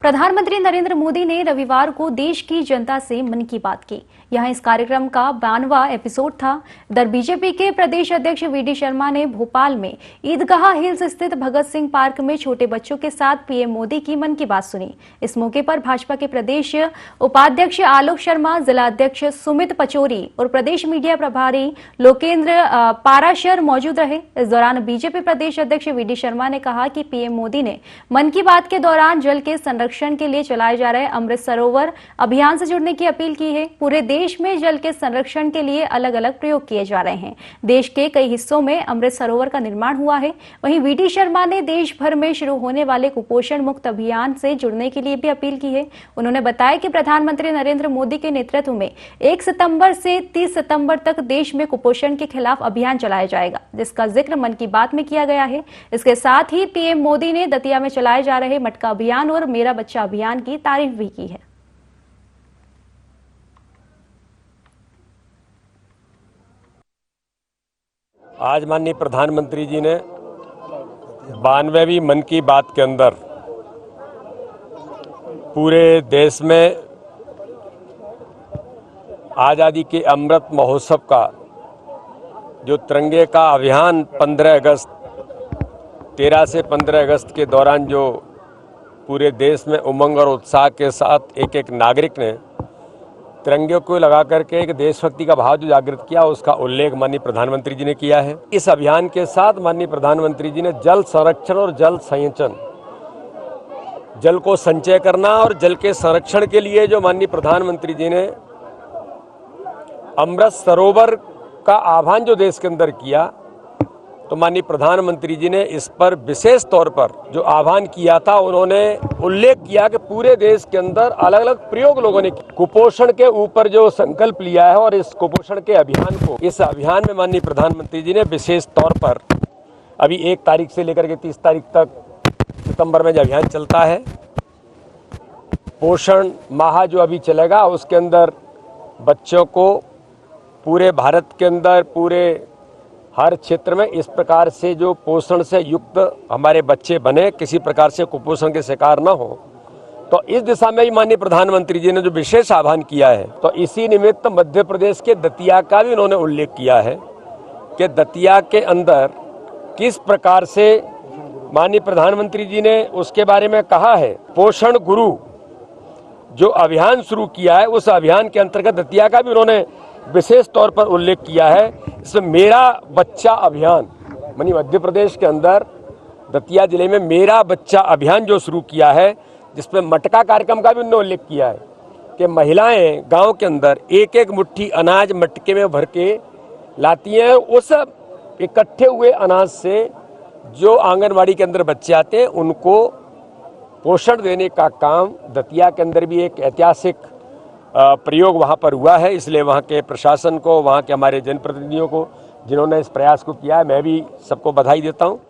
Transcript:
प्रधानमंत्री नरेंद्र मोदी ने रविवार को देश की जनता से मन की बात की। यहां इस कार्यक्रम का 92वां एपिसोड था। बीजेपी के प्रदेश अध्यक्ष वीडी शर्मा ने भोपाल में ईदगाह हिल्स स्थित भगत सिंह पार्क में छोटे बच्चों के साथ पीएम मोदी की मन की बात सुनी। इस मौके पर भाजपा के प्रदेश उपाध्यक्ष आलोक शर्मा, जिला अध्यक्ष सुमित पचौरी और प्रदेश मीडिया प्रभारी लोकेंद्र पाराशर मौजूद रहे। इस दौरान बीजेपी प्रदेश अध्यक्ष वीडी शर्मा ने कहा कि पीएम मोदी ने मन की बात के दौरान जल के संरक्षण के लिए चलाए जा रहे अमृत सरोवर अभियान से जुड़ने की अपील की है। पूरे देश में जल के संरक्षण के लिए अलग अलग प्रयोग किए जा रहे हैं। देश के कई हिस्सों में अमृत सरोवर का निर्माण हुआ है। वहीं वीडी शर्मा ने देश भर में शुरू होने वाले कुपोषण मुक्त अभियान से जुड़ने के लिए भी अपील की है। उन्होंने बताया कि प्रधानमंत्री नरेंद्र मोदी के नेतृत्व में 1 सितंबर से 30 सितंबर तक देश में कुपोषण के खिलाफ अभियान चलाया जाएगा, जिसका जिक्र मन की बात में किया गया है। इसके साथ ही पीएम मोदी ने दतिया में चलाए जा रहे मटका अभियान और मेरा बच्चा अभियान की तारीफ भी की है। आज माननीय प्रधानमंत्री जी ने 92वीं मन की बात के अंदर पूरे देश में आज़ादी के अमृत महोत्सव का जो तिरंगे का अभियान 13 से 15 अगस्त के दौरान जो पूरे देश में उमंग और उत्साह के साथ एक एक नागरिक ने तिरंगे को लगा करके एक देशभक्ति का भाव जो जागृत किया, उसका उल्लेख माननीय प्रधानमंत्री जी ने किया है। इस अभियान के साथ माननीय प्रधानमंत्री जी ने जल संरक्षण और जल संचयन, जल को संचय करना और जल के संरक्षण के लिए जो माननीय प्रधानमंत्री जी ने अमृत सरोवर का आह्वान जो देश के अंदर किया, तो माननीय प्रधानमंत्री जी ने इस पर विशेष तौर पर जो आह्वान किया था, उन्होंने उल्लेख किया कि पूरे देश के अंदर अलग अलग प्रयोग लोगों ने कुपोषण के ऊपर जो संकल्प लिया है और इस कुपोषण के अभियान को, इस अभियान में माननीय प्रधानमंत्री जी ने विशेष तौर पर अभी 1 तारीख से लेकर के 30 तारीख तक सितंबर में जो अभियान चलता है, पोषण माह जो अभी चलेगा, उसके अंदर बच्चों को पूरे भारत के अंदर पूरे हर क्षेत्र में इस प्रकार से जो पोषण से युक्त हमारे बच्चे बने, किसी प्रकार से कुपोषण के शिकार न हो, तो इस दिशा में ही माननीय प्रधानमंत्री जी ने जो विशेष आह्वान किया है, तो इसी निमित्त मध्य प्रदेश के दतिया का भी उन्होंने उल्लेख किया है कि दतिया के अंदर किस प्रकार से माननीय प्रधानमंत्री जी ने उसके बारे में कहा है। पोषण गुरु जो अभियान शुरू किया है, उस अभियान के अंतर्गत दतिया का भी उन्होंने विशेष तौर पर उल्लेख किया है। इसमें मेरा बच्चा अभियान मानी मध्य प्रदेश के अंदर दतिया जिले में मेरा बच्चा अभियान जो शुरू किया है, जिसमें मटका कार्यक्रम का भी उन्होंने उल्लेख किया है कि महिलाएं गांव के अंदर एक एक मुट्ठी अनाज मटके में भर के लाती हैं। उस इकट्ठे हुए अनाज से जो आंगनवाड़ी के अंदर बच्चे आते हैं, उनको पोषण देने का काम दतिया के अंदर भी एक ऐतिहासिक प्रयोग वहाँ पर हुआ है। इसलिए वहाँ के प्रशासन को, वहाँ के हमारे जनप्रतिनिधियों को, जिन्होंने इस प्रयास को किया है, मैं भी सबको बधाई देता हूँ।